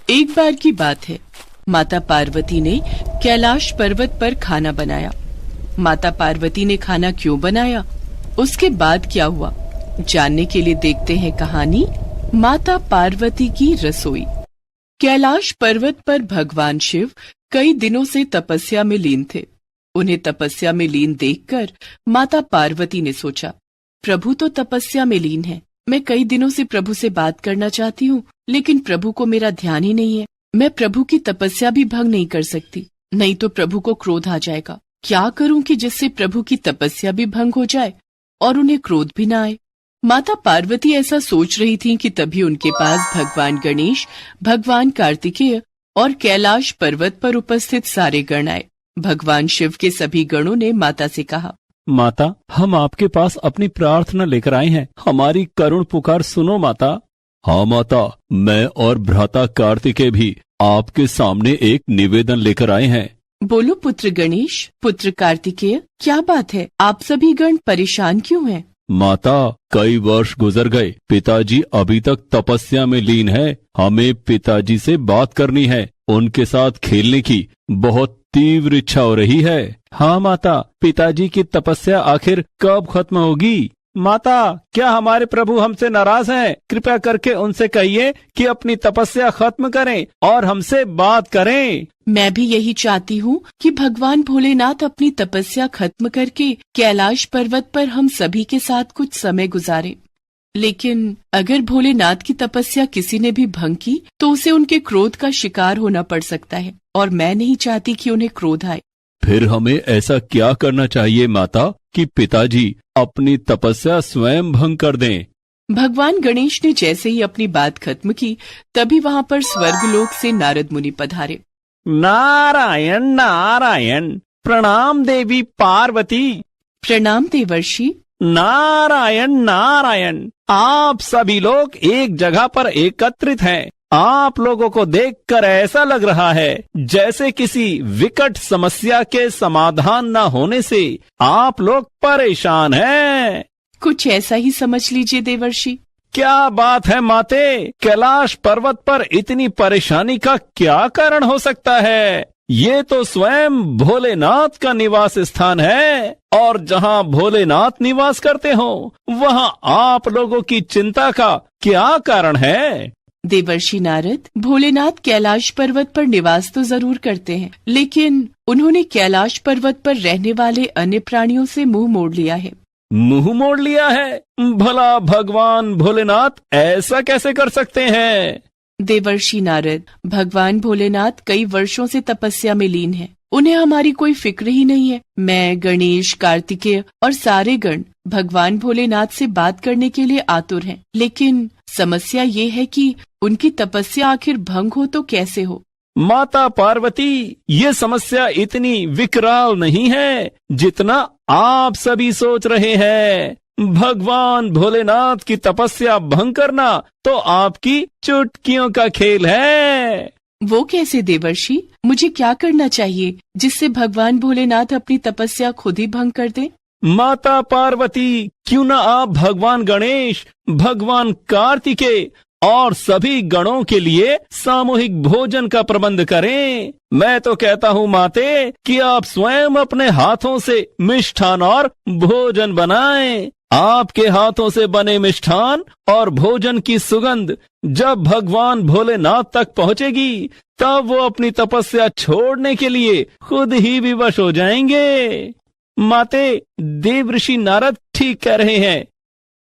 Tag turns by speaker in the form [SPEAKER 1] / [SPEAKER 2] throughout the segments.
[SPEAKER 1] एक बार की बात है, माता पार्वती ने कैलाश पर्वत पर खाना बनाया। माता पार्वती ने खाना क्यों बनाया, उसके बाद क्या हुआ, जानने के लिए देखते हैं कहानी माता पार्वती की रसोई। कैलाश पर्वत पर भगवान शिव कई दिनों से तपस्या में लीन थे। उन्हें तपस्या में लीन देखकर माता पार्वती ने सोचा, प्रभु तो तपस्या में लीन है, मैं कई दिनों से प्रभु से बात करना चाहती हूँ, लेकिन प्रभु को मेरा ध्यान ही नहीं है। मैं प्रभु की तपस्या भी भंग नहीं कर सकती, नहीं तो प्रभु को क्रोध आ जाएगा। क्या करूं कि जिससे प्रभु की तपस्या भी भंग हो जाए और उन्हें क्रोध भी न आए। माता पार्वती ऐसा सोच रही थीं कि तभी उनके पास भगवान गणेश, भगवान कार्तिकेय और कैलाश पर्वत पर उपस्थित सारे गण आए। भगवान शिव के सभी गणों ने माता से कहा,
[SPEAKER 2] माता, हम आपके पास अपनी प्रार्थना लेकर आए हैं, हमारी करुण पुकार सुनो माता। हाँ माता, मैं और भ्राता कार्तिकेय भी आपके सामने एक निवेदन लेकर आए हैं।
[SPEAKER 1] बोलो पुत्र गणेश, पुत्र कार्तिकेय, क्या बात है, आप सभी गण परेशान क्यों हैं?
[SPEAKER 2] माता, कई वर्ष गुजर गए, पिताजी अभी तक तपस्या में लीन है। हमें पिताजी से बात करनी है, उनके साथ खेलने की बहुत तीव्र इच्छा हो रही है। हाँ माता, पिताजी की तपस्या आखिर कब खत्म होगी? माता, क्या हमारे प्रभु हमसे नाराज हैं? कृपया करके उनसे कहिए कि अपनी तपस्या खत्म करें और हमसे बात करें।
[SPEAKER 1] मैं भी यही चाहती हूँ कि भगवान भोलेनाथ अपनी तपस्या खत्म करके कैलाश पर्वत पर हम सभी के साथ कुछ समय गुजारें। लेकिन अगर भोलेनाथ की तपस्या किसी ने भी भंग की तो उसे उनके क्रोध का शिकार होना पड़ सकता है, और मैं नहीं चाहती कि उन्हें क्रोध आए।
[SPEAKER 2] फिर हमें ऐसा क्या करना चाहिए माता कि पिताजी अपनी तपस्या स्वयं भंग कर दें?
[SPEAKER 1] भगवान गणेश ने जैसे ही अपनी बात खत्म की, तभी वहाँ पर स्वर्गलोक से नारद मुनि पधारे।
[SPEAKER 3] नारायण नारायण, प्रणाम देवी पार्वती।
[SPEAKER 1] प्रणाम देवर्षि।
[SPEAKER 3] नारायण नारायण, आप सभी लोग एक जगह पर एकत्रित हैं। आप लोगों को देखकर ऐसा लग रहा है जैसे किसी विकट समस्या के समाधान न होने से आप लोग परेशान हैं।
[SPEAKER 1] कुछ ऐसा ही समझ लीजिए देवर्षि।
[SPEAKER 3] क्या बात है माते, कैलाश पर्वत पर इतनी परेशानी का क्या कारण हो सकता है? ये तो स्वयं भोलेनाथ का निवास स्थान है, और जहाँ भोलेनाथ निवास करते हो वहाँ आप लोगों की चिंता का क्या कारण है?
[SPEAKER 1] देवर्षि नारद, भोलेनाथ कैलाश पर्वत पर निवास तो जरूर करते हैं, लेकिन उन्होंने कैलाश पर्वत पर रहने वाले अन्य प्राणियों से मुंह मोड़ लिया है।
[SPEAKER 3] मुंह मोड़ लिया है? भला भगवान भोलेनाथ ऐसा कैसे कर सकते हैं?
[SPEAKER 1] देवर्षि नारद, भगवान भोलेनाथ कई वर्षों से तपस्या में लीन हैं। उन्हें हमारी कोई फिक्र ही नहीं है। मैं, गणेश, कार्तिकेय और सारे गण भगवान भोलेनाथ से बात करने के लिए आतुर हैं, लेकिन समस्या ये है कि उनकी तपस्या आखिर भंग हो तो कैसे हो?
[SPEAKER 3] माता पार्वती, ये समस्या इतनी विकराल नहीं है जितना आप सभी सोच रहे हैं। भगवान भोलेनाथ की तपस्या भंग करना तो आपकी चुटकियों का खेल है।
[SPEAKER 1] वो कैसे देवर्षि? मुझे क्या करना चाहिए जिससे भगवान भोलेनाथ अपनी तपस्या खुद ही भंग कर दें?
[SPEAKER 3] माता पार्वती, क्यों न आप भगवान गणेश, भगवान कार्तिकेय और सभी गणों के लिए सामूहिक भोजन का प्रबंध करें। मैं तो कहता हूँ माते कि आप स्वयं अपने हाथों से मिष्ठान और भोजन बनाएं। आपके हाथों से बने मिष्ठान और भोजन की सुगंध जब भगवान भोलेनाथ तक पहुँचेगी, तब वो अपनी तपस्या छोड़ने के लिए खुद ही विवश हो जाएंगे। माते, देवर्षि नारद ठीक कह रहे हैं।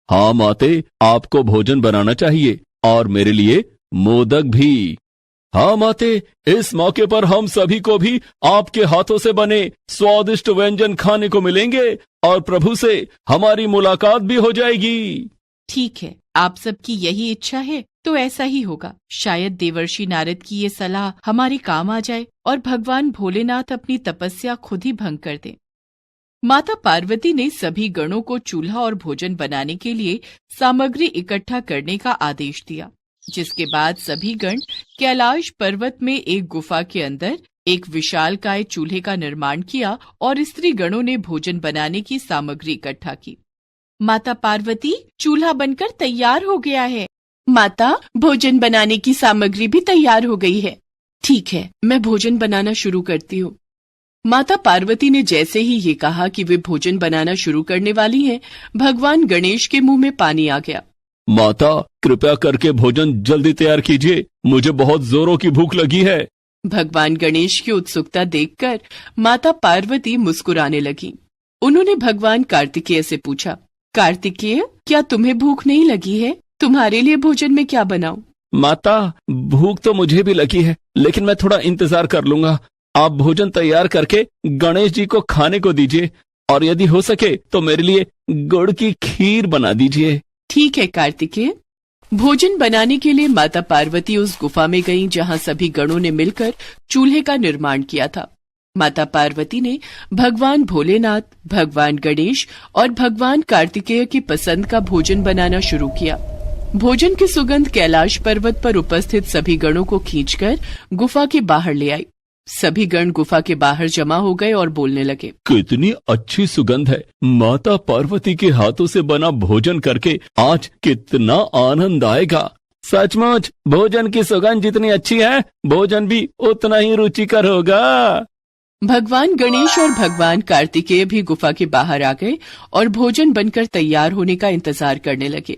[SPEAKER 2] हाँ माते, आपको भोजन बनाना चाहिए, और मेरे लिए मोदक भी। हाँ माते, इस मौके पर हम सभी को भी आपके हाथों से बने स्वादिष्ट व्यंजन खाने को मिलेंगे और प्रभु से हमारी मुलाकात भी हो जाएगी।
[SPEAKER 1] ठीक है, आप सबकी यही इच्छा है तो ऐसा ही होगा। शायद देवर्षि नारद की ये सलाह हमारे काम आ जाए और भगवान भोलेनाथ अपनी तपस्या खुद ही भंग कर दें। माता पार्वती ने सभी गणों को चूल्हा और भोजन बनाने के लिए सामग्री इकट्ठा करने का आदेश दिया, जिसके बाद सभी गण कैलाश पर्वत में एक गुफा के अंदर एक विशालकाय चूल्हे का निर्माण किया और स्त्री गणों ने भोजन बनाने की सामग्री इकट्ठा की। माता पार्वती, चूल्हा बनकर तैयार हो गया है। माता, भोजन बनाने की सामग्री भी तैयार हो गई है। ठीक है, मैं भोजन बनाना शुरू करती हूँ। माता पार्वती ने जैसे ही ये कहा कि वे भोजन बनाना शुरू करने वाली हैं, भगवान गणेश के मुंह में पानी आ गया।
[SPEAKER 2] माता, कृपया करके भोजन जल्दी तैयार कीजिए, मुझे बहुत जोरों की भूख लगी है।
[SPEAKER 1] भगवान गणेश की उत्सुकता देखकर माता पार्वती मुस्कुराने लगी। उन्होंने भगवान कार्तिकेय से पूछा, कार्तिकेय, क्या तुम्हें भूख नहीं लगी है? तुम्हारे लिए भोजन में क्या बनाऊं?
[SPEAKER 3] माता, भूख तो मुझे भी लगी है, लेकिन मैं थोड़ा इंतजार कर लूंगा। आप भोजन तैयार करके गणेश जी को खाने को दीजिए, और यदि हो सके तो मेरे लिए गुड़ की खीर बना दीजिए।
[SPEAKER 1] ठीक है कार्तिकेय। भोजन बनाने के लिए माता पार्वती उस गुफा में गईं जहां सभी गणों ने मिलकर चूल्हे का निर्माण किया था। माता पार्वती ने भगवान भोलेनाथ, भगवान गणेश और भगवान कार्तिकेय की पसंद का भोजन बनाना शुरू किया। भोजन की सुगंध कैलाश पर्वत पर उपस्थित सभी गणों को खींचकर गुफा के बाहर ले आई। सभी गण गुफा के बाहर जमा हो गए और बोलने लगे,
[SPEAKER 2] कितनी अच्छी सुगंध है। माता पार्वती के हाथों से बना भोजन करके आज कितना आनंद आएगा।
[SPEAKER 3] सचमुच भोजन की सुगंध जितनी अच्छी है, भोजन भी उतना ही रुचिकर होगा।
[SPEAKER 1] भगवान गणेश और भगवान कार्तिकेय भी गुफा के बाहर आ गए और भोजन बनकर तैयार होने का इंतजार करने लगे।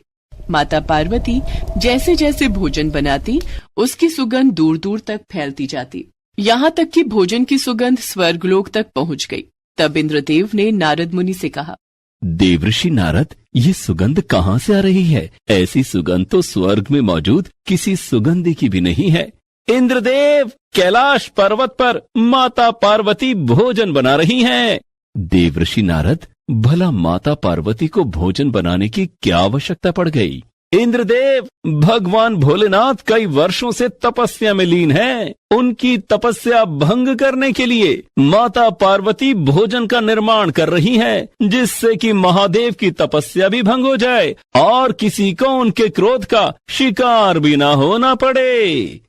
[SPEAKER 1] माता पार्वती जैसे जैसे भोजन बनाती, उसकी सुगंध दूर दूर तक फैलती जाती, यहाँ तक कि भोजन की सुगंध स्वर्गलोक तक पहुँच गई। तब इंद्रदेव ने नारद मुनि से कहा,
[SPEAKER 2] देवऋषि नारद, ये सुगंध कहाँ से आ रही है? ऐसी सुगंध तो स्वर्ग में मौजूद किसी सुगंधी की भी नहीं है।
[SPEAKER 3] इंद्रदेव, कैलाश पर्वत पर माता पार्वती भोजन बना रही हैं।
[SPEAKER 2] देवऋषि नारद, भला माता पार्वती को भोजन बनाने की क्या आवश्यकता पड़ गई?
[SPEAKER 3] इंद्रदेव, भगवान भोलेनाथ कई वर्षों से तपस्या में लीन हैं। उनकी तपस्या भंग करने के लिए माता पार्वती भोजन का निर्माण कर रही हैं, जिससे कि महादेव की तपस्या भी भंग हो जाए और किसी को उनके क्रोध का शिकार भी ना होना पड़े।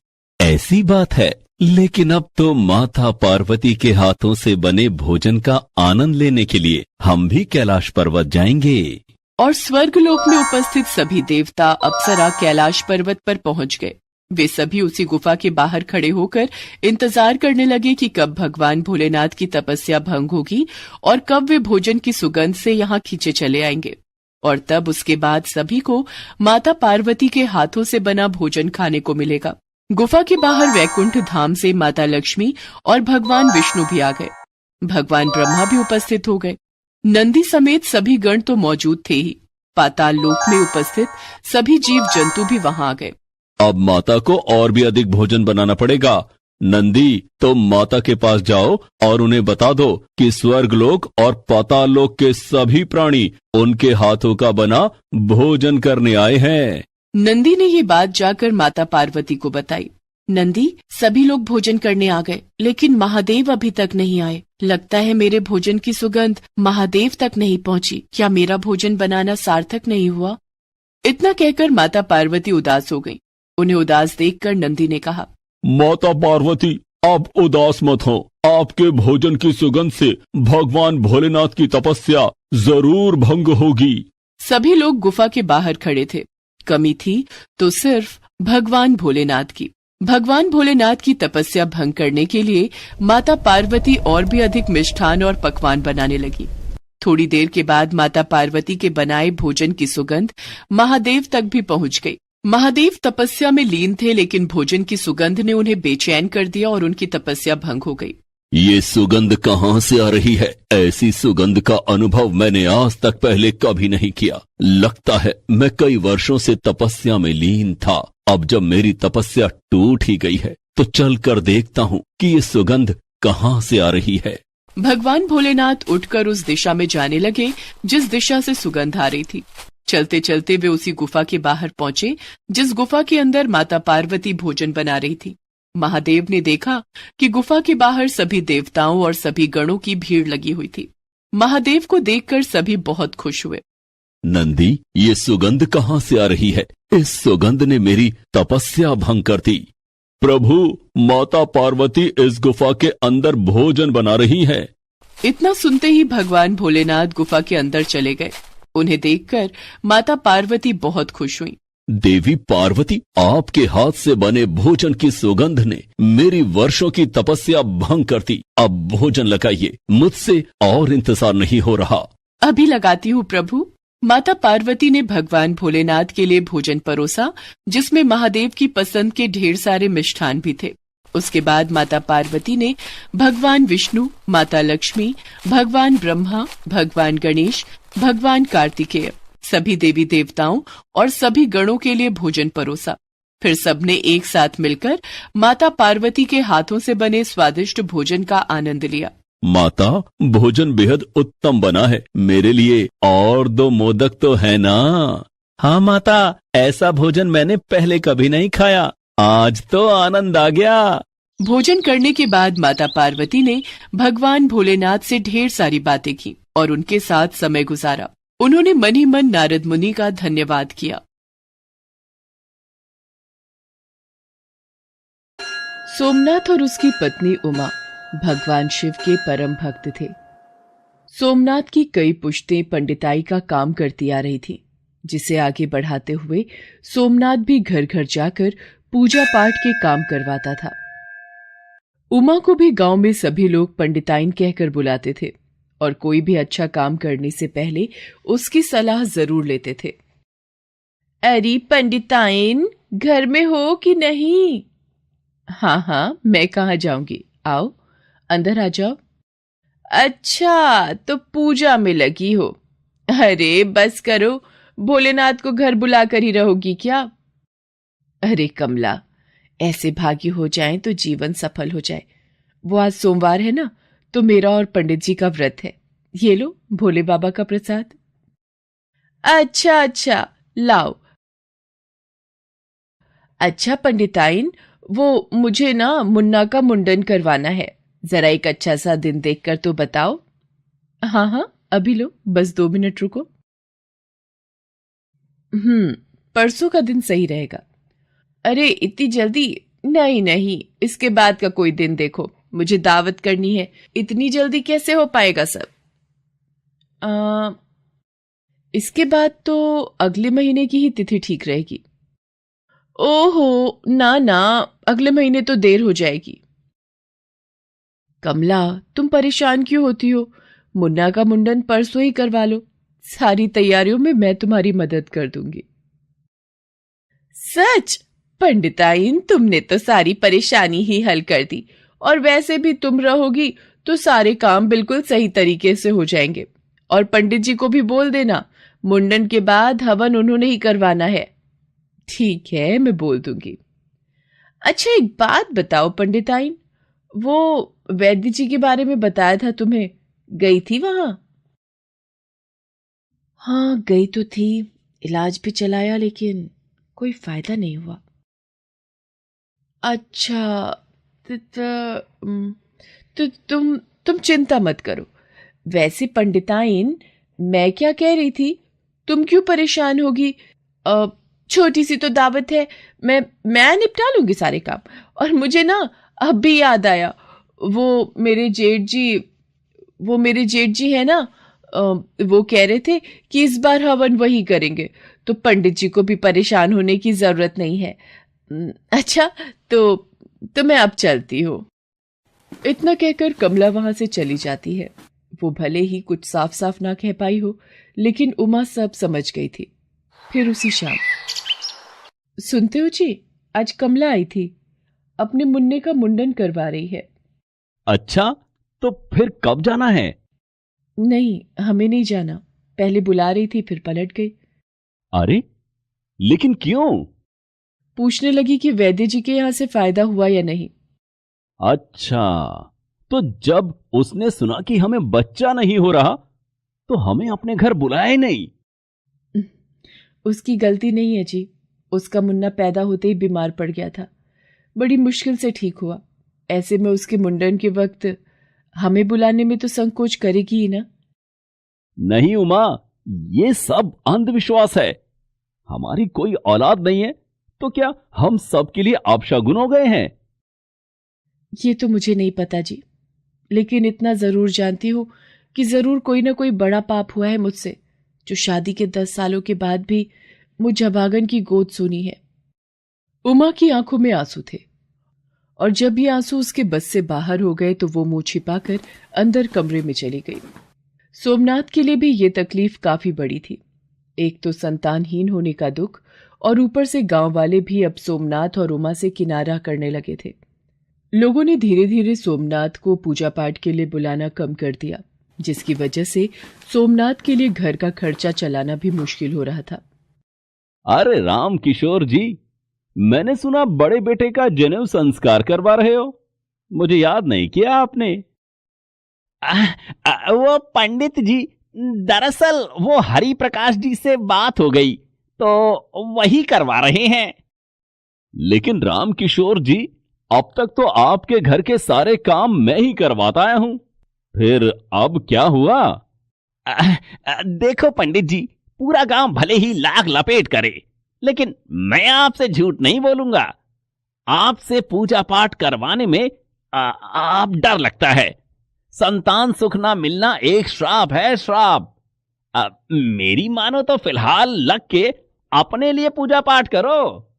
[SPEAKER 2] ऐसी बात है, लेकिन अब तो माता पार्वती के हाथों से बने भोजन का आनंद लेने के लिए हम भी कैलाश पर्वत जाएंगे।
[SPEAKER 1] और स्वर्गलोक में उपस्थित सभी देवता, अप्सरा कैलाश पर्वत पर पहुंच गए। वे सभी उसी गुफा के बाहर खड़े होकर इंतजार करने लगे कि कब भगवान भोलेनाथ की तपस्या भंग होगी और कब वे भोजन की सुगंध से यहाँ खींचे चले आएंगे। और तब उसके बाद सभी को माता पार्वती के हाथों से बना भोजन खाने को मिलेगा। गुफा के बाहर वैकुंठ धाम से माता लक्ष्मी और भगवान विष्णु भी आ गए। भगवान ब्रह्मा भी उपस्थित हो गए। नंदी समेत सभी गण तो मौजूद थे ही। पाताल लोक में उपस्थित सभी जीव जंतु भी वहां आ गए।
[SPEAKER 2] अब माता को और भी अधिक भोजन बनाना पड़ेगा। नंदी, तुम माता के पास जाओ और उन्हें बता दो कि स्वर्गलोक और पाताल लोक के सभी प्राणी उनके हाथों का बना भोजन करने आए हैं।
[SPEAKER 1] नंदी ने ये बात जाकर माता पार्वती को बताई। नंदी, सभी लोग भोजन करने आ गए, लेकिन महादेव अभी तक नहीं आए। लगता है मेरे भोजन की सुगंध महादेव तक नहीं पहुंची। क्या मेरा भोजन बनाना सार्थक नहीं हुआ? इतना कहकर माता पार्वती उदास हो गईं। उन्हें उदास देखकर नंदी ने कहा,
[SPEAKER 2] माता पार्वती, आप उदास मत हो। आपके भोजन की सुगंध से भगवान भोलेनाथ की तपस्या जरूर भंग होगी।
[SPEAKER 1] सभी लोग गुफा के बाहर खड़े थे। कमी थी तो सिर्फ भगवान भोलेनाथ की। भगवान भोलेनाथ की तपस्या भंग करने के लिए माता पार्वती और भी अधिक मिष्ठान और पकवान बनाने लगी। थोड़ी देर के बाद माता पार्वती के बनाए भोजन की सुगंध महादेव तक भी पहुंच गई। महादेव तपस्या में लीन थे, लेकिन भोजन की सुगंध ने उन्हें बेचैन कर दिया और उनकी तपस्या भंग हो गई।
[SPEAKER 2] ये सुगंध कहाँ से आ रही है? ऐसी सुगंध का अनुभव मैंने आज तक पहले कभी नहीं किया। लगता है मैं कई वर्षों से तपस्या में लीन था। अब जब मेरी तपस्या टूट ही गई है, तो चल कर देखता हूँ कि ये सुगंध कहाँ से आ रही है।
[SPEAKER 1] भगवान भोलेनाथ उठकर उस दिशा में जाने लगे जिस दिशा से सुगंध आ रही थी। चलते चलते वे उसी गुफा के बाहर पहुंचे जिस गुफा के अंदर माता पार्वती भोजन बना रही थी। महादेव ने देखा कि गुफा के बाहर सभी देवताओं और सभी गणों की भीड़ लगी हुई थी। महादेव को देखकर सभी बहुत खुश हुए।
[SPEAKER 2] नंदी, ये सुगंध कहाँ से आ रही है? इस सुगंध ने मेरी तपस्या भंग कर दी। प्रभु, माता पार्वती इस गुफा के अंदर भोजन बना रही है।
[SPEAKER 1] इतना सुनते ही भगवान भोलेनाथ गुफा के अंदर चले गए। उन्हें देखकर माता पार्वती बहुत खुश हुई।
[SPEAKER 2] देवी पार्वती, आपके हाथ से बने भोजन की सुगंध ने मेरी वर्षों की तपस्या भंग कर दी। अब भोजन लगाइए, मुझसे और इंतजार नहीं हो रहा।
[SPEAKER 1] अभी लगाती हूँ प्रभु। माता पार्वती ने भगवान भोलेनाथ के लिए भोजन परोसा, जिसमें महादेव की पसंद के ढेर सारे मिष्ठान भी थे। उसके बाद माता पार्वती ने भगवान विष्णु, माता लक्ष्मी, भगवान ब्रह्मा, भगवान गणेश, भगवान कार्तिकेय, सभी देवी देवताओं और सभी गणों के लिए भोजन परोसा। फिर सबने एक साथ मिलकर माता पार्वती के हाथों से बने स्वादिष्ट भोजन का आनंद लिया।
[SPEAKER 2] माता, भोजन बेहद उत्तम बना है। मेरे लिए और 2 मोदक तो है ना?
[SPEAKER 3] हाँ माता, ऐसा भोजन मैंने पहले कभी नहीं खाया। आज तो आनंद आ गया।
[SPEAKER 1] भोजन करने के बाद माता पार्वती ने भगवान भोलेनाथ से ढेर सारी बातें की और उनके साथ समय गुजारा। उन्होंने मन ही मन नारद मुनि का धन्यवाद किया। सोमनाथ और उसकी पत्नी उमा भगवान शिव के परम भक्त थे। सोमनाथ की कई पुश्तें पंडिताई का काम करती आ रही थी, जिसे आगे बढ़ाते हुए सोमनाथ भी घर घर जाकर पूजा पाठ के काम करवाता था। उमा को भी गांव में सभी लोग पंडिताइन कहकर बुलाते थे और कोई भी अच्छा काम करने से पहले उसकी सलाह जरूर लेते थे। अरे पंडिताइन, घर में हो कि नहीं? हाँ हाँ, मैं कहाँ जाऊंगी, आओ अंदर आ जाओ। अच्छा, तो पूजा में लगी हो? अरे बस करो, भोलेनाथ को घर बुला कर ही रहोगी क्या? अरे कमला, ऐसे भागी हो जाएं तो जीवन सफल हो जाए। वो आज सोमवार है ना, तो मेरा और पंडित जी का व्रत है। ये लो भोले बाबा का प्रसाद। अच्छा अच्छा, लाओ। अच्छा पंडिताइन, वो मुझे ना मुन्ना का मुंडन करवाना है। जरा एक अच्छा सा दिन देखकर तो बताओ। हाँ हाँ, अभी लो, बस 2 मिनट रुको। परसों का दिन सही रहेगा। अरे इतनी जल्दी? नहीं नहीं, इसके बाद का कोई दिन देखो, मुझे दावत करनी है। इतनी जल्दी कैसे हो पाएगा सब? इसके बाद तो अगले महीने की ही तिथि ठीक रहेगी। ओहो, ना ना, अगले महीने तो देर हो जाएगी। कमला, तुम परेशान क्यों होती हो? मुन्ना का मुंडन परसों ही करवा लो। सारी तैयारियों में मैं तुम्हारी मदद कर दूंगी। सच? पंडिताइन, तुमने तो सारी परेशानी ही हल कर दी, और वैसे भी तुम रहोगी तो सारे काम बिल्कुल सही तरीके से हो जाएंगे। और पंडित जी को भी बोल देना, मुंडन के बाद हवन उन्होंने ही करवाना है। ठीक है, मैं बोल दूंगी। अच्छा एक बात बताओ पंडिताइन, वो वैद्य जी के बारे में बताया था तुम्हें, गई थी वहां? हाँ गई तो थी, इलाज भी चलाया, लेकिन कोई फायदा नहीं हुआ। अच्छा, तो तुम चिंता मत करो। वैसे पंडिताइन, मैं क्या कह रही थी, तुम क्यों परेशान होगी? छोटी सी तो दावत है, मैं निपटा लूंगी सारे काम। और मुझे ना अब भी याद आया, वो मेरे जेठ जी है ना, वो कह रहे थे कि इस बार हवन वही करेंगे, तो पंडित जी को भी परेशान होने की जरूरत नहीं है। अच्छा, तो मैं अब चलती हूँ। इतना कहकर कमला वहां से चली जाती है। वो भले ही कुछ साफ साफ ना कह पाई हो, लेकिन उमा सब समझ गई थी। फिर उसी शाम, सुनते हो जी, आज कमला आई थी, अपने मुन्ने का मुंडन करवा रही है।
[SPEAKER 3] अच्छा, तो फिर कब जाना है?
[SPEAKER 1] नहीं, हमें नहीं जाना। पहले बुला रही थी, फिर पलट गई।
[SPEAKER 3] अरे लेकिन क्यों?
[SPEAKER 1] पूछने लगी कि वैद्य जी के यहां से फायदा हुआ या नहीं।
[SPEAKER 3] अच्छा, तो जब उसने सुना कि हमें बच्चा नहीं हो रहा, तो हमें अपने घर बुलाया ही नहीं।
[SPEAKER 1] उसकी गलती नहीं है जी, उसका मुन्ना पैदा होते ही बीमार पड़ गया था, बड़ी मुश्किल से ठीक हुआ। ऐसे में उसके मुंडन के वक्त हमें बुलाने में तो संकोच करेगी ही ना।
[SPEAKER 3] नहीं उमा, ये सब अंधविश्वास है। हमारी कोई औलाद नहीं है तो क्या हम सबके लिए अपशगुन हो गए हैं?
[SPEAKER 1] ये तो मुझे नहीं पता जी, लेकिन इतना जरूर जानती हूं कि जरूर कोई ना कोई बड़ा पाप हुआ है मुझसे, जो शादी के 10 सालों के बाद भी मुझ अभागन की गोद सुनी है। उमा की आंखों में आंसू थे और जब ये आंसू उसके बस से बाहर हो गए तो वो मुंह छिपाकर अंदर कमरे में चली गई। सोमनाथ के लिए भी ये तकलीफ काफी बड़ी थी। एक तो संतानहीन होने का दुख और ऊपर से गांव वाले भी अब सोमनाथ और उमा से किनारा करने लगे थे। लोगों ने धीरे धीरे सोमनाथ को पूजा पाठ के लिए बुलाना कम कर दिया, जिसकी वजह से सोमनाथ के लिए घर का खर्चा चलाना भी मुश्किल हो रहा था।
[SPEAKER 3] अरे राम किशोर जी, मैंने सुना बड़े बेटे का जनेऊ संस्कार करवा रहे हो। मुझे याद नहीं किया आपने।
[SPEAKER 4] वो पंडित जी, दरअसल वो हरि प्रकाश जी से बात हो गई तो वही करवा रहे हैं।
[SPEAKER 3] लेकिन राम किशोर जी, अब तक तो आपके घर के सारे काम मैं ही करवाता आया हूं, फिर अब क्या हुआ?
[SPEAKER 4] देखो पंडित जी, पूरा गांव भले ही लाग लपेट करे, लेकिन मैं आपसे झूठ नहीं बोलूंगा। आपसे पूजा पाठ करवाने में आप डर लगता है। संतान सुख ना मिलना एक श्राप है, श्राप। मेरी मानो तो फिलहाल लग के अपने लिए पूजा पाठ करो।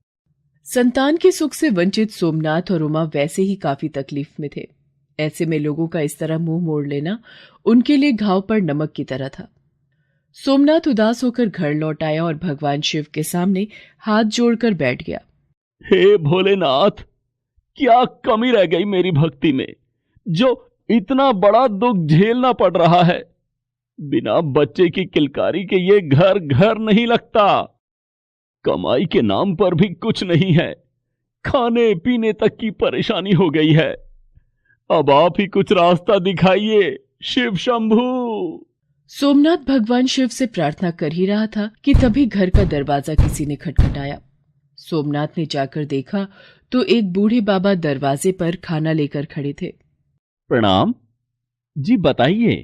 [SPEAKER 1] संतान के सुख से वंचित सोमनाथ और उमा वैसे ही काफी तकलीफ में थे। ऐसे में लोगों का इस तरह मुंह मोड़ लेना उनके लिए घाव पर नमक की तरह था। सोमनाथ उदास होकर घर लौट आया और भगवान शिव के सामने हाथ जोड़कर बैठ गया।
[SPEAKER 3] हे भोलेनाथ, क्या कमी रह गई मेरी भक्ति में, जो इतना बड़ा दुख झेलना पड़ रहा है। बिना बच्चे की किलकारी के ये घर घर नहीं लगता। कमाई के नाम पर भी कुछ नहीं है, खाने पीने तक की परेशानी हो गई है। अब आप ही कुछ रास्ता दिखाइए शिव शंभू।
[SPEAKER 1] सोमनाथ भगवान शिव से प्रार्थना कर ही रहा था कि तभी घर का दरवाजा किसी ने खटखटाया। सोमनाथ ने जाकर देखा तो एक बूढ़े बाबा दरवाजे पर खाना लेकर खड़े थे।
[SPEAKER 3] प्रणाम जी, बताइए।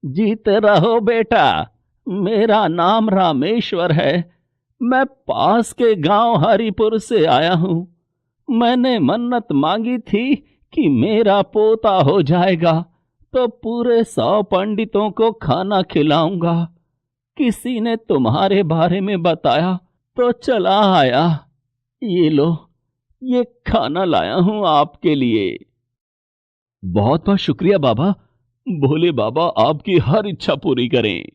[SPEAKER 4] जीते रहो बेटा, मेरा नाम रामेश्वर है। मैं पास के गांव हरिपुर से आया हूं। मैंने मन्नत मांगी थी कि मेरा पोता हो जाएगा तो पूरे 100 पंडितों को खाना खिलाऊंगा। किसी ने तुम्हारे बारे में बताया तो चला आया। ये लो, ये खाना लाया हूं आपके लिए।
[SPEAKER 3] बहुत बहुत शुक्रिया बाबा। भोले बाबा आपकी हर इच्छा पूरी करें।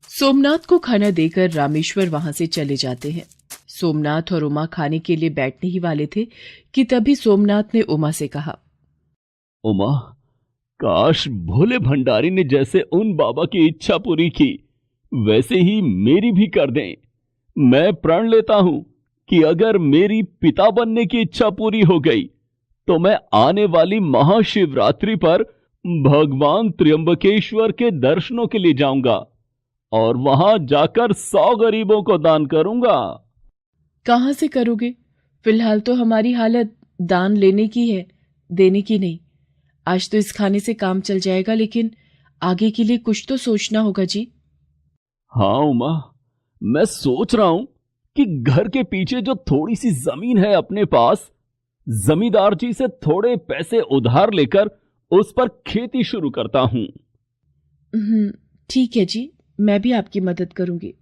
[SPEAKER 1] सोमनाथ को खाना देकर रामेश्वर वहां से चले जाते हैं। सोमनाथ और उमा खाने के लिए बैठने ही वाले थे कि तभी सोमनाथ ने उमा से कहा,
[SPEAKER 3] उमा, काश भोले भंडारी ने जैसे उन बाबा की इच्छा पूरी की वैसे ही मेरी भी कर दें। मैं प्रण लेता हूं कि अगर मेरी पिता बनने की इच्छा पूरी हो गई तो मैं आने वाली महाशिवरात्रि पर भगवान त्र्यंबकेश्वर के दर्शनों के लिए जाऊंगा और वहां जाकर 100 गरीबों को दान करूंगा।
[SPEAKER 1] कहां से करोगे? फिलहाल तो हमारी हालत दान लेने की है, देने की नहीं। आज तो इस खाने से काम चल जाएगा, लेकिन आगे के लिए कुछ तो सोचना होगा जी।
[SPEAKER 3] हाँ उमा, मैं सोच रहा हूं कि घर के पीछे जो थोड़ी सी जमीन है अपने पास, जमींदार जी से थोड़े पैसे उधार लेकर उस पर खेती शुरू करता हूं।
[SPEAKER 1] ठीक है जी, मैं भी आपकी मदद करूंगी।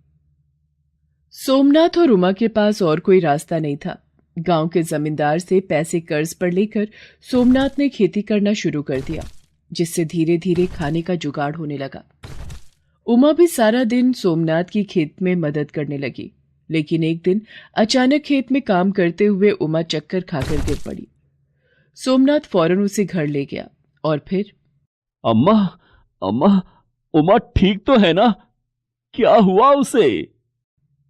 [SPEAKER 1] सोमनाथ और उमा के पास और कोई रास्ता नहीं था। गांव के जमींदार से पैसे कर्ज पर लेकर सोमनाथ ने खेती करना शुरू कर दिया, जिससे धीरे धीरे खाने का जुगाड़ होने लगा। उमा भी सारा दिन सोमनाथ की खेत में मदद करने लगी, लेकिन एक दिन अचानक खेत में काम करते हुए उमा चक्कर खाकर गिर पड़ी। सोमनाथ फौरन उसे घर ले गया और फिर,
[SPEAKER 3] अम्मा, अम्मा, उमा ठीक तो है ना? क्या हुआ उसे?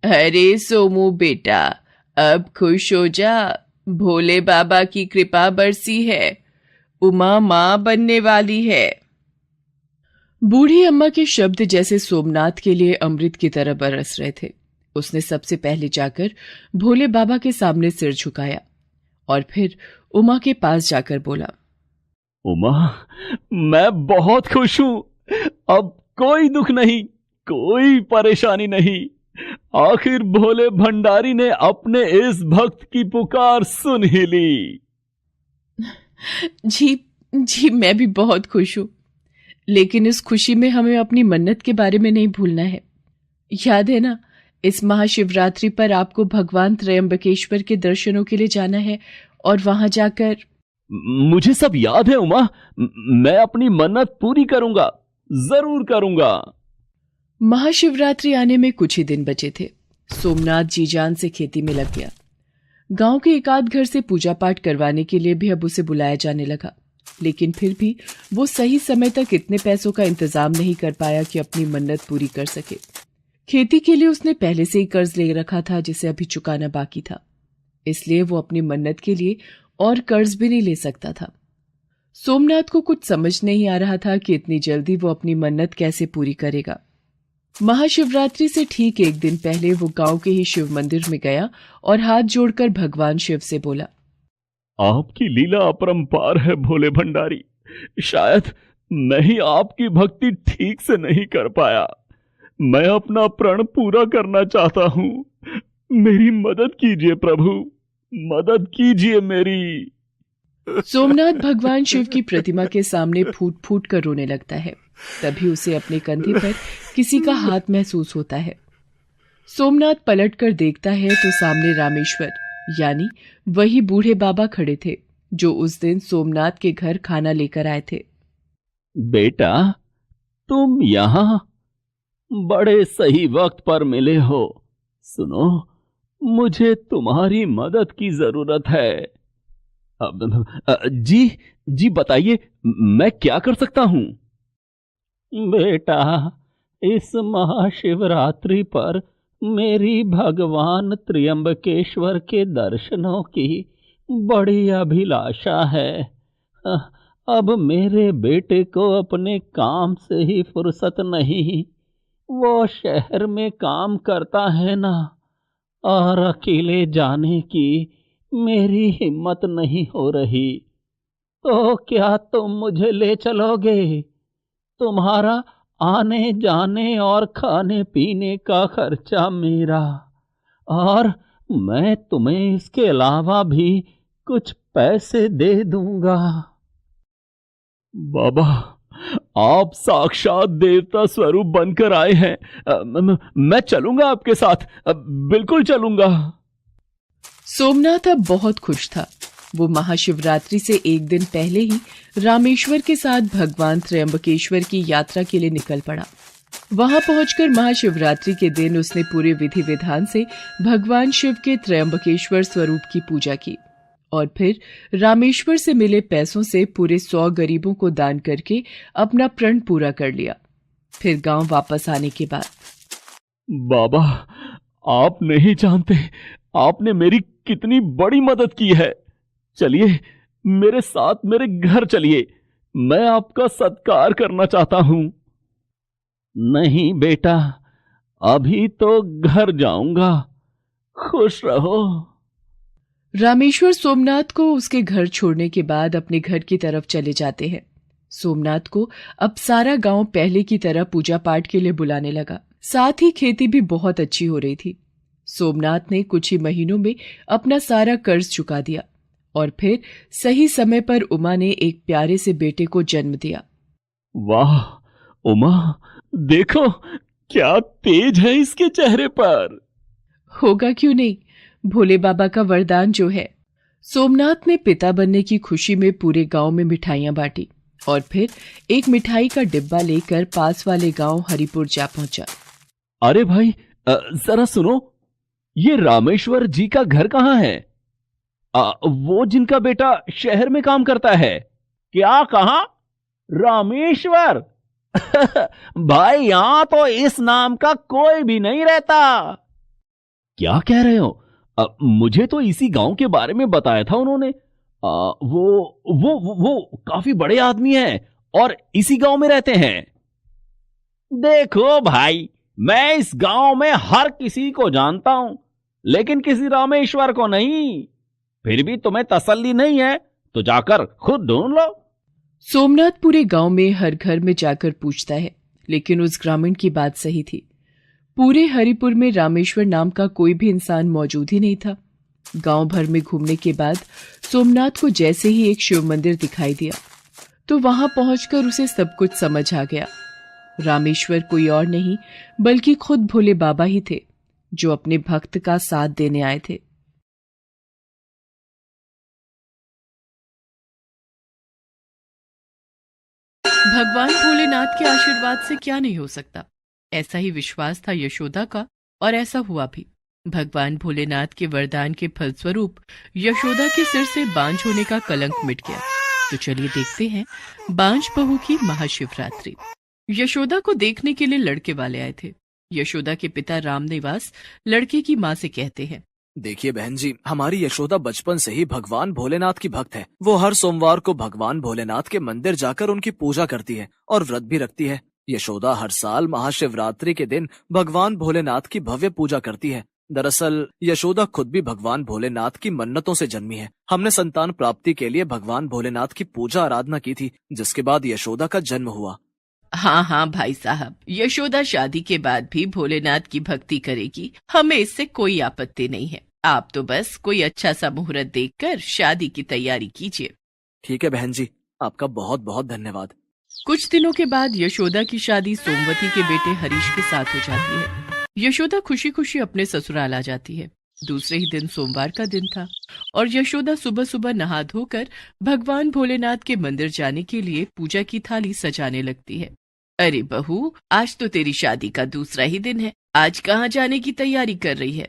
[SPEAKER 1] अरे सोमू बेटा, अब खुश हो जा, भोले बाबा की कृपा बरसी है, उमा मां बनने वाली है। बूढ़ी अम्मा के शब्द जैसे सोमनाथ के लिए अमृत की तरह बरस रहे थे। उसने सबसे पहले जाकर भोले बाबा के सामने सिर झुकाया और फिर उमा के पास जाकर बोला,
[SPEAKER 3] उमा, मैं बहुत खुश हूं। अब कोई दुख नहीं, कोई परेशानी नहीं। आखिर भोले भंडारी ने अपने इस भक्त की पुकार सुन ही ली।
[SPEAKER 1] जी मैं भी बहुत खुश हूं, लेकिन इस खुशी में हमें अपनी मन्नत के बारे में नहीं भूलना है। याद है ना, इस महाशिवरात्रि पर आपको भगवान त्रयंबकेश्वर के दर्शनों के लिए जाना है और वहां जाकर।
[SPEAKER 4] मुझे सब याद है उमा, मैं अपनी मन्नत पूरी करूंगा, जरूर करूंगा।
[SPEAKER 1] महाशिवरात्रि आने में कुछ ही दिन बचे थे। सोमनाथ जी जान से खेती में लग गया। गांव के एकाध घर से पूजा पाठ करवाने के लिए भी अब उसे बुलाया जाने लगा, लेकिन फिर भी वो सही समय तक इतने पैसों का इंतजाम नहीं कर पाया कि अपनी मन्नत पूरी कर सके। खेती के लिए उसने पहले से ही कर्ज ले रखा था जिसे अभी चुकाना बाकी था, इसलिए वो अपनी मन्नत के लिए और कर्ज भी नहीं ले सकता था। सोमनाथ को कुछ समझ नहीं आ रहा था कि इतनी जल्दी वो अपनी मन्नत कैसे पूरी करेगा। महाशिवरात्रि से ठीक एक दिन पहले वो गांव के ही शिव मंदिर में गया और हाथ जोड़कर भगवान शिव से बोला,
[SPEAKER 4] आपकी लीला अपरंपार है भोले भंडारी। शायद मैं ही आपकी भक्ति ठीक से नहीं कर पाया। मैं अपना प्रण पूरा करना चाहता हूं। मेरी मदद कीजिए प्रभु, मदद कीजिए मेरी।
[SPEAKER 1] सोमनाथ भगवान शिव की प्रतिमा के सामने फूट फूट कर रोने लगता है। तभी उसे अपने कंधे पर किसी का हाथ महसूस होता है। सोमनाथ पलट कर देखता है तो सामने रामेश्वर यानी वही बूढ़े बाबा खड़े थे जो उस दिन सोमनाथ के घर खाना लेकर आए थे।
[SPEAKER 4] बेटा, तुम यहां बड़े सही वक्त पर मिले हो। सुनो, मुझे तुम्हारी मदद की जरूरत है। जी बताइए, मैं क्या कर सकता हूं? बेटा, इस महाशिवरात्रि पर मेरी भगवान त्र्यंबकेश्वर के दर्शनों की बड़ी अभिलाषा है। अब मेरे बेटे को अपने काम से ही फुर्सत नहीं। वो शहर में काम करता है ना, और अकेले जाने की मेरी हिम्मत नहीं हो रही। तो क्या तुम मुझे ले चलोगे? तुम्हारा आने जाने और खाने पीने का खर्चा मेरा, और मैं तुम्हें इसके अलावा भी कुछ पैसे दे दूंगा। बाबा, आप साक्षात देवता स्वरूप बनकर आए हैं। मैं चलूंगा आपके साथ, बिल्कुल चलूंगा।
[SPEAKER 1] सोमनाथ अब बहुत खुश था। वो महाशिवरात्रि से एक दिन पहले ही रामेश्वर के साथ भगवान त्रयंबकेश्वर की यात्रा के लिए निकल पड़ा। वहां पहुंचकर महाशिवरात्रि के दिन उसने पूरे विधि विधान से भगवान शिव के त्रयंबकेश्वर स्वरूप की पूजा की और फिर रामेश्वर से मिले पैसों से पूरे 100 गरीबों को दान करके अपना प्रण पूरा कर लिया। फिर गांव वापस आने के बाद,
[SPEAKER 4] बाबा, आप नहीं जानते आपने मेरी कितनी बड़ी मदद की है। चलिए मेरे साथ मेरे घर चलिए, मैं आपका सत्कार करना चाहता हूं। नहीं बेटा, अभी तो घर जाऊंगा। खुश रहो।
[SPEAKER 1] रामेश्वर सोमनाथ को उसके घर छोड़ने के बाद अपने घर की तरफ चले जाते हैं। सोमनाथ को अब सारा गांव पहले की तरह पूजा पाठ के लिए बुलाने लगा। साथ ही खेती भी बहुत अच्छी हो रही थी। सोमनाथ ने कुछ ही महीनों में अपना सारा कर्ज चुका दिया और फिर सही समय पर उमा ने एक प्यारे से बेटे को जन्म दिया।
[SPEAKER 4] वाह उमा, देखो क्या तेज है इसके चेहरे पर।
[SPEAKER 1] होगा क्यों नहीं, भोले बाबा का वरदान जो है। सोमनाथ ने पिता बनने की खुशी में पूरे गांव में मिठाइयां बांटी और फिर एक मिठाई का डिब्बा लेकर पास वाले गांव हरिपुर जा पहुंचा।
[SPEAKER 4] अरे भाई, जरा सुनो, ये रामेश्वर जी का घर कहाँ है? वो जिनका बेटा शहर में काम करता है। क्या कहा? रामेश्वर? भाई, यहां तो इस नाम का कोई भी नहीं रहता। क्या कह रहे हो? मुझे तो इसी गांव के बारे में बताया था उन्होंने। वो काफी बड़े आदमी हैं और इसी गांव में रहते हैं। देखो भाई, मैं इस गांव में हर किसी को जानता हूं, लेकिन किसी रामेश्वर को नहीं। फिर भी तुम्हें तसल्ली नहीं है तो जाकर खुद ढूंढ लो।
[SPEAKER 1] सोमनाथ पूरे गांव में हर घर में जाकर पूछता है, लेकिन उस ग्रामीण की बात सही थी। पूरे हरिपुर में रामेश्वर नाम का कोई भी इंसान मौजूद ही नहीं था। गांव भर में घूमने के बाद सोमनाथ को जैसे ही एक शिव मंदिर दिखाई दिया तो वहां पहुंचकर उसे सब कुछ समझ आ गया। रामेश्वर कोई और नहीं बल्कि खुद भोले बाबा ही थे, जो अपने भक्त का साथ देने आए थे। भगवान भोलेनाथ के आशीर्वाद से क्या नहीं हो सकता, ऐसा ही विश्वास था यशोदा का, और ऐसा हुआ भी। भगवान भोलेनाथ के वरदान के फलस्वरूप यशोदा के सिर से बांझ होने का कलंक मिट गया। तो चलिए देखते हैं बांझ बहू की महाशिवरात्रि। यशोदा को देखने के लिए लड़के वाले आए थे। यशोदा के पिता रामनिवास लड़के की माँ से कहते हैं,
[SPEAKER 5] देखिए बहन जी, हमारी यशोदा बचपन से ही भगवान भोलेनाथ की भक्त है। वो हर सोमवार को भगवान भोलेनाथ के मंदिर जाकर उनकी पूजा करती है और व्रत भी रखती है। यशोदा हर साल महाशिवरात्रि के दिन भगवान भोलेनाथ की भव्य पूजा करती है। दरअसल यशोदा खुद भी भगवान भोलेनाथ की मन्नतों से जन्मी है। हमने संतान प्राप्ति के लिए भगवान भोलेनाथ की पूजा आराधना की थी, जिसके बाद यशोदा का जन्म हुआ।
[SPEAKER 1] हाँ हाँ भाई साहब, यशोदा शादी के बाद भी भोलेनाथ की भक्ति करेगी, हमें इससे कोई आपत्ति नहीं है। आप तो बस कोई अच्छा सा मुहूर्त देखकर शादी की तैयारी कीजिए।
[SPEAKER 5] ठीक है बहन जी, आपका बहुत बहुत धन्यवाद।
[SPEAKER 1] कुछ दिनों के बाद यशोदा की शादी सोमवती के बेटे हरीश के साथ हो जाती है। यशोदा खुशी खुशी अपने ससुराल आ जाती है। दूसरे ही दिन सोमवार का दिन था और यशोदा सुबह सुबह नहा धोकर भगवान भोलेनाथ के मंदिर जाने के लिए पूजा की थाली सजाने लगती है। अरे बहू, आज तो तेरी शादी का दूसरा ही दिन है, आज कहाँ जाने की तैयारी कर रही है?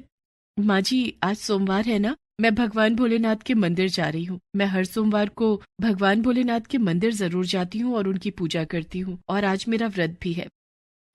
[SPEAKER 1] माँ जी, आज सोमवार है ना, मैं भगवान भोलेनाथ के मंदिर जा रही हूँ। मैं हर सोमवार को भगवान भोलेनाथ के मंदिर जरूर जाती हूँ और उनकी पूजा करती हूँ, और आज मेरा व्रत भी है।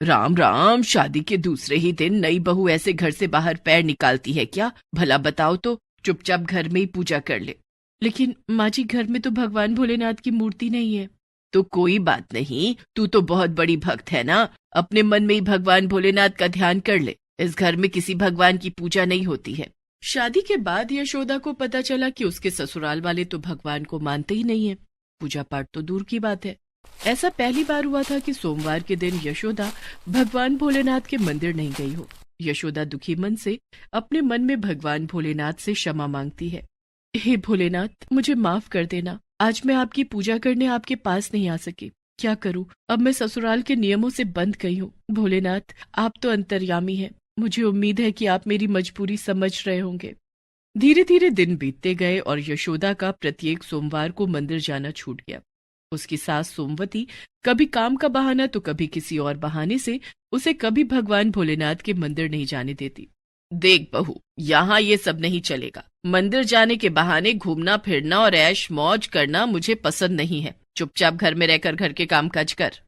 [SPEAKER 1] राम राम, शादी के दूसरे ही दिन नई बहू ऐसे घर से बाहर पैर निकालती है क्या? भला बताओ तो, चुपचाप घर में ही पूजा कर ले। लेकिन माँ जी, घर में तो भगवान भोलेनाथ की मूर्ति नहीं है। तो कोई बात नहीं, तू तो बहुत बड़ी भक्त है ना, अपने मन में ही भगवान भोलेनाथ का ध्यान कर ले। इस घर में किसी भगवान की पूजा नहीं होती है। शादी के बाद यशोदा को पता चला कि उसके ससुराल वाले तो भगवान को मानते ही नहीं है, पूजा पाठ तो दूर की बात है। ऐसा पहली बार हुआ था कि सोमवार के दिन यशोदा भगवान भोलेनाथ के मंदिर नहीं गई हो। यशोदा दुखी मन से अपने मन में भगवान भोलेनाथ से क्षमा मांगती है। हे भोलेनाथ, मुझे माफ कर देना, आज मैं आपकी पूजा करने आपके पास नहीं आ सकी। क्या करूं, अब मैं ससुराल के नियमों से बंध गई हूँ। भोलेनाथ, आप तो अंतर्यामी हैं, मुझे उम्मीद है कि आप मेरी मजबूरी समझ रहे होंगे। धीरे धीरे दिन बीतते गए और यशोदा का प्रत्येक सोमवार को मंदिर जाना छूट गया। उसकी सास सोमवती कभी काम का बहाना तो कभी किसी और बहाने से उसे कभी भगवान भोलेनाथ के मंदिर नहीं जाने देती। देख बहू, यहाँ ये सब नहीं चलेगा। मंदिर जाने के बहाने घूमना फिरना और ऐश मौज करना मुझे पसंद नहीं है। चुपचाप घर में रहकर घर के कामकाज कर।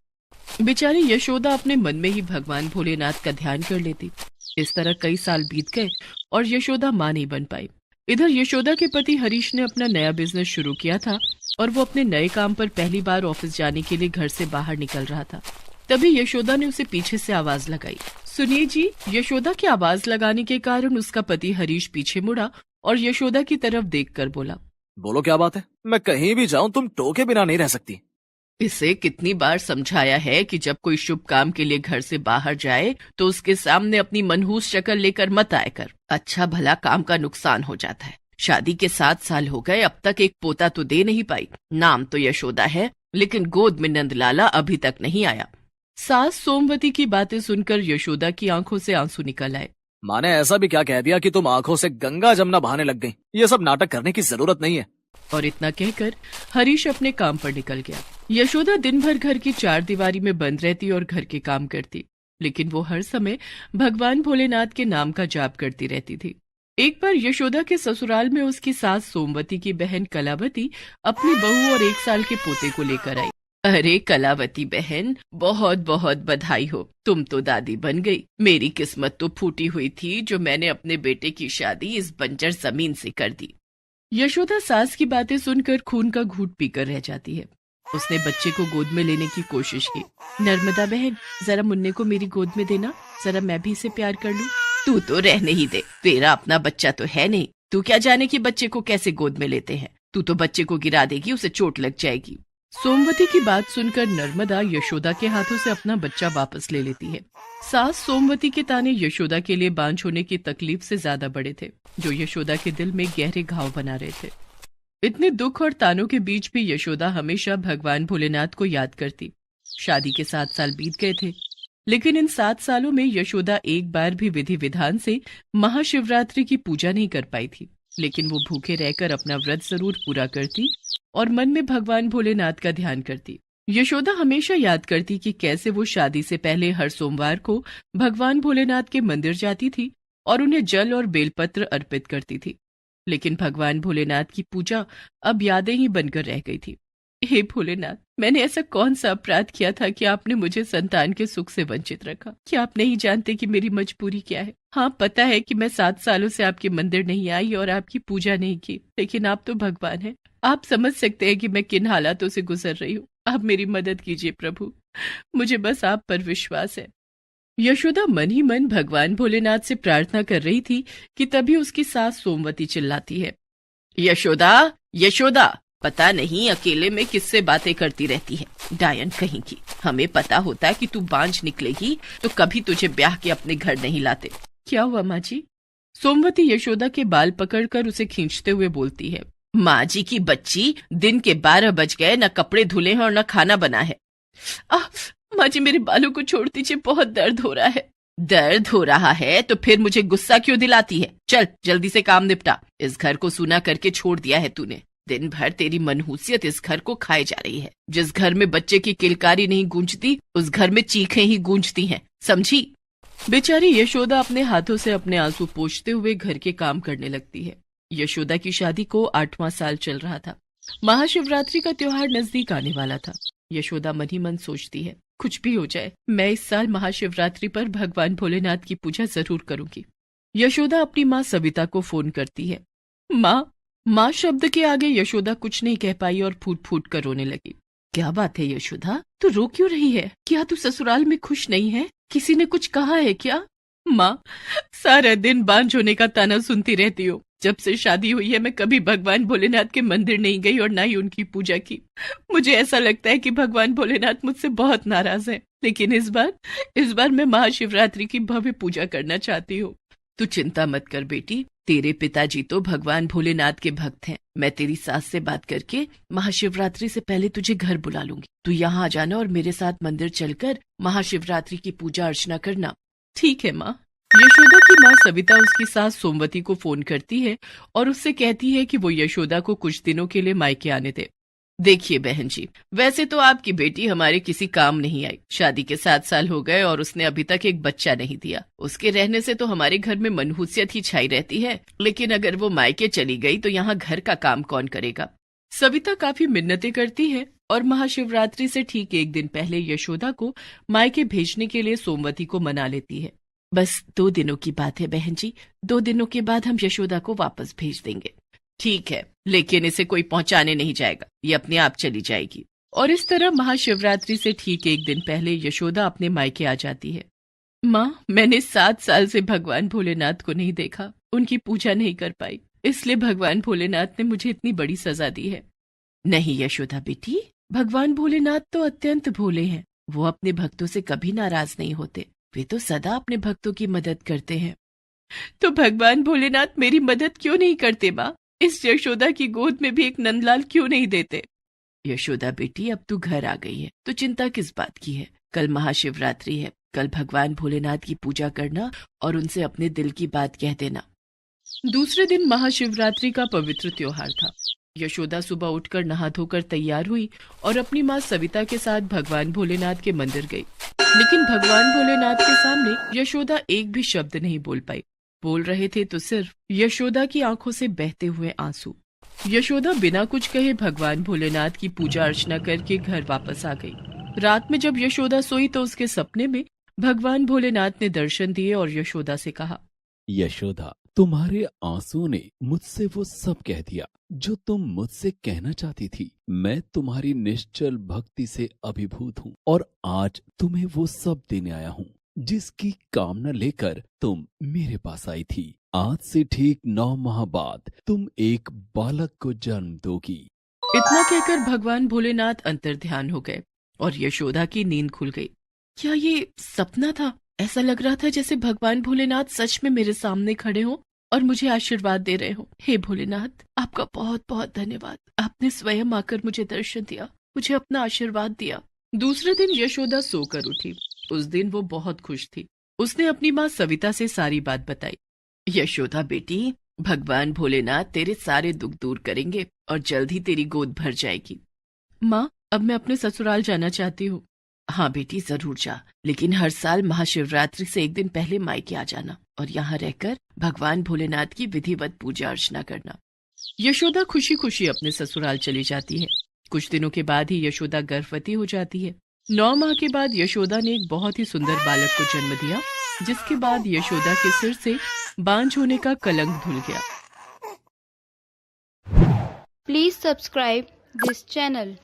[SPEAKER 1] बेचारी यशोदा अपने मन में ही भगवान भोलेनाथ का ध्यान कर लेती। इस तरह कई साल बीत गए और यशोदा मां नहीं बन पाई। इधर यशोदा के पति हरीश ने अपना नया बिजनेस शुरू किया था और वो अपने नए काम पर पहली बार ऑफिस जाने के लिए घर से बाहर निकल रहा था। तभी यशोदा ने उसे पीछे से आवाज लगाई। सुनिए जी। यशोदा की आवाज लगाने के कारण उसका पति हरीश पीछे मुड़ा और यशोदा की तरफ देखकर बोला,
[SPEAKER 5] बोलो क्या बात है? मैं कहीं भी जाऊं तुम टोके बिना नहीं रह सकती।
[SPEAKER 1] इसे कितनी बार समझाया है कि जब कोई शुभ काम के लिए घर से बाहर जाए तो उसके सामने अपनी मनहूस शक्ल लेकर मत आया कर। अच्छा भला काम का नुकसान हो जाता है। शादी के 7 साल हो गए, अब तक एक पोता तो दे नहीं पाई। नाम तो यशोदा है, लेकिन गोद में नंदलाला अभी तक नहीं आया। सास सोमवती की बातें सुनकर यशोदा की आंखों से आंसू निकल आए।
[SPEAKER 5] माँ ने ऐसा भी क्या कह दिया कि तुम आंखों से गंगा जमुना बहाने लग गई? ये सब नाटक करने की जरूरत नहीं है।
[SPEAKER 1] और इतना कहकर हरीश अपने काम पर निकल गया। यशोदा दिन भर घर की 4 दीवारी में बंद रहती और घर के काम करती, लेकिन वो हर समय भगवान भोलेनाथ के नाम का जाप करती रहती थी। एक बार यशोदा के ससुराल में उसकी सास सोमवती की बहन कलावती अपनी बहू और 1 साल के पोते को लेकर आई। अरे कलावती बहन, बहुत बहुत बधाई हो, तुम तो दादी बन गई। मेरी किस्मत तो फूटी हुई थी जो मैंने अपने बेटे की शादी इस बंजर जमीन से कर दी। यशोदा सास की बातें सुनकर खून का घूंट पीकर रह जाती है। उसने बच्चे को गोद में लेने की कोशिश की। नर्मदा बहन, जरा मुन्ने को मेरी गोद में देना, जरा मैं भी इसे प्यार कर लूं। तू तो रहने ही दे, तेरा अपना बच्चा तो है नहीं। तू क्या जाने कि बच्चे को कैसे गोद में लेते हैं। तू तो बच्चे को गिरा देगी, उसे चोट लग जाएगी। सोमवती की बात सुनकर नर्मदा यशोदा के हाथों से अपना बच्चा वापस ले लेती है। सास सोमवती के ताने यशोदा के लिए बांझ होने की तकलीफ से ज्यादा बड़े थे, जो यशोदा के दिल में गहरे घाव बना रहे थे। इतने दुख और तानों के बीच भी यशोदा हमेशा भगवान भोलेनाथ को याद करती। शादी के 7 साल बीत गए थे। लेकिन इन 7 सालों में यशोदा एक बार भी विधि विधान से महाशिवरात्रि की पूजा नहीं कर पाई थी। लेकिन वो भूखे रहकर अपना व्रत जरूर पूरा करती और मन में भगवान भोलेनाथ का ध्यान करती। यशोदा हमेशा याद करती कि कैसे वो शादी से पहले हर सोमवार को भगवान भोलेनाथ के मंदिर जाती थी और उन्हें जल और बेलपत्र अर्पित करती थी। लेकिन भगवान भोलेनाथ की पूजा अब यादें ही बनकर रह गई थी। हे भोलेनाथ, मैंने ऐसा कौन सा अपराध किया था कि आपने मुझे संतान के सुख से वंचित रखा? क्या आप नहीं जानते कि मेरी मजबूरी क्या है? हाँ, पता है कि मैं 7 सालों से आपके मंदिर नहीं आई और आपकी पूजा नहीं की, लेकिन आप तो भगवान हैं। आप समझ सकते हैं कि मैं किन हालातों से गुजर रही हूँ। आप मेरी मदद कीजिए प्रभु, मुझे बस आप पर विश्वास है। यशोदा मन ही मन भगवान भोलेनाथ से प्रार्थना कर रही थी कि तभी उसकी सास सोमवती चिल्लाती है, यशोदा, यशोदा, पता नहीं अकेले में किससे बातें करती रहती है, डायन कहीं की। हमें पता होता कि तू बांझ निकलेगी तो कभी तुझे ब्याह के अपने घर नहीं लाते। क्या हुआ माँ जी? सोमवती यशोदा के बाल पकड़कर उसे खींचते हुए बोलती है, माँ जी की बच्ची, दिन के 12 बज गए, न कपड़े धुले हैं और न खाना बना है। माँ जी, मेरे बालों को छोड़ दीजिए, बहुत दर्द हो रहा है। दर्द हो रहा है तो फिर मुझे गुस्सा क्यों दिलाती है? चल जल्दी से काम निपटा। इस घर को सूना करके छोड़ दिया है तूने। दिन भर तेरी मनहूसियत इस घर को खाए जा रही है। जिस घर में बच्चे की किलकारी नहीं गूंजती, उस घर में चीखें ही गूंजती हैं, समझी? बेचारी यशोदा अपने हाथों से अपने आंसू पोंछते हुए घर के काम करने लगती है। यशोदा की शादी को 8वां साल चल रहा था। महाशिवरात्रि का त्योहार नजदीक आने वाला था। यशोदा मन ही मन सोचती है, कुछ भी हो जाए, मैं इस साल महाशिवरात्रि पर भगवान भोलेनाथ की पूजा जरूर करूंगी। यशोदा अपनी माँ सविता को फोन करती है। माँ शब्द के आगे यशोदा कुछ नहीं कह पाई और फूट फूट कर रोने लगी। क्या बात है यशोदा, तू रो क्यों रही है? क्या तू ससुराल में खुश नहीं है? किसी ने कुछ कहा है क्या? माँ, सारा दिन बांझ होने का ताना सुनती रहती हूँ। जब से शादी हुई है मैं कभी भगवान भोलेनाथ के मंदिर नहीं गई और ना ही उनकी पूजा की। मुझे ऐसा लगता है कि भगवान भोलेनाथ मुझसे बहुत नाराज है। लेकिन इस बार मैं महाशिवरात्रि की भव्य पूजा करना चाहती हूँ। तू चिंता मत कर बेटी, तेरे पिताजी तो भगवान भोलेनाथ के भक्त हैं। मैं तेरी सास से बात करके महाशिवरात्रि से पहले तुझे घर बुला लूंगी। तू यहाँ आ जाना और मेरे साथ मंदिर चलकर महाशिवरात्रि की पूजा अर्चना करना। ठीक है माँ। यशोदा की माँ सविता उसकी सास सोमवती को फोन करती है और उससे कहती है कि वो यशोदा को कुछ दिनों के लिए मायके आने दे। देखिए बहन जी, वैसे तो आपकी बेटी हमारे किसी काम नहीं आई। शादी के 7 साल हो गए और उसने अभी तक एक बच्चा नहीं दिया। उसके रहने से तो हमारे घर में मनहूसियत ही छाई रहती है। लेकिन अगर वो मायके चली गई तो यहाँ घर का काम कौन करेगा? सविता काफी मिन्नतें करती है और महाशिवरात्रि से ठीक 1 दिन पहले यशोदा को मायके भेजने के लिए सोमवती को मना लेती है। बस 2 दिनों की बात है बहन जी, 2 दिनों के बाद हम यशोदा को वापस भेज देंगे। ठीक है, लेकिन इसे कोई पहुंचाने नहीं जाएगा, ये अपने आप चली जाएगी। और इस तरह महाशिवरात्रि से ठीक 1 दिन पहले यशोदा अपने मायके आ जाती है। माँ, मैंने 7 साल से भगवान भोलेनाथ को नहीं देखा, उनकी पूजा नहीं कर पाई, इसलिए भगवान भोलेनाथ ने मुझे इतनी बड़ी सजा दी है। नहीं यशोदा बेटी, भगवान भोलेनाथ तो अत्यंत भोले हैं। वो अपने भक्तों से कभी नाराज नहीं होते। वे तो सदा अपने भक्तों की मदद करते हैं। तो भगवान भोलेनाथ मेरी मदद क्यों नहीं करते माँ? इस यशोदा की गोद में भी एक नंदलाल क्यों नहीं देते? यशोदा बेटी, अब तू घर आ गई है तो चिंता किस बात की है? कल महाशिवरात्रि है। कल भगवान भोलेनाथ की पूजा करना और उनसे अपने दिल की बात कह देना। दूसरे दिन महाशिवरात्रि का पवित्र त्योहार था। यशोदा सुबह उठकर नहा धोकर तैयार हुई और अपनी माँ सविता के साथ भगवान भोलेनाथ के मंदिर गई। लेकिन भगवान भोलेनाथ के सामने यशोदा एक भी शब्द नहीं बोल पाई। बोल रहे थे तो सिर्फ यशोदा की आंखों से बहते हुए आंसू। यशोदा बिना कुछ कहे भगवान भोलेनाथ की पूजा अर्चना करके घर वापस आ गई। रात में जब यशोदा सोई तो उसके सपने में भगवान भोलेनाथ ने दर्शन दिए और यशोदा से कहा,
[SPEAKER 2] यशोदा, तुम्हारे आंसुओं ने मुझसे वो सब कह दिया जो तुम मुझसे कहना चाहती थी। मैं तुम्हारी निश्चल भक्ति से अभिभूत हूँ और आज तुम्हें वो सब देने आया हूँ जिसकी कामना लेकर तुम मेरे पास आई थी। आज से ठीक 9 माह बाद तुम एक बालक को जन्म दोगी।
[SPEAKER 1] इतना कहकर भगवान भोलेनाथ अंतर्ध्यान हो गए और यशोदा की नींद खुल गई। क्या ये सपना था? ऐसा लग रहा था जैसे भगवान भोलेनाथ सच में मेरे सामने खड़े हों और मुझे आशीर्वाद दे रहे हो। हे भोलेनाथ, आपका बहुत बहुत धन्यवाद। आपने स्वयं आकर मुझे दर्शन दिया, मुझे अपना आशीर्वाद दिया। दूसरे दिन यशोदा सोकर उठी। उस दिन वो बहुत खुश थी। उसने अपनी माँ सविता से सारी बात बताई। यशोदा बेटी, भगवान भोलेनाथ तेरे सारे दुख दूर करेंगे और जल्द ही तेरी गोद भर जाएगी। माँ, अब मैं अपने ससुराल जाना चाहती हूँ। हाँ बेटी, जरूर जा, लेकिन हर साल महाशिवरात्रि से एक दिन पहले मायके आ जाना और यहाँ रहकर भगवान भोलेनाथ की विधिवत पूजा अर्चना करना। यशोदा खुशी खुशी अपने ससुराल चली जाती है। कुछ दिनों के बाद ही यशोदा गर्भवती हो जाती है। 9 माह के बाद यशोदा ने एक बहुत ही सुंदर बालक को जन्म दिया, जिसके बाद यशोदा के सिर से बांझ होने का कलंक धुल गया।
[SPEAKER 6] Please subscribe this channel.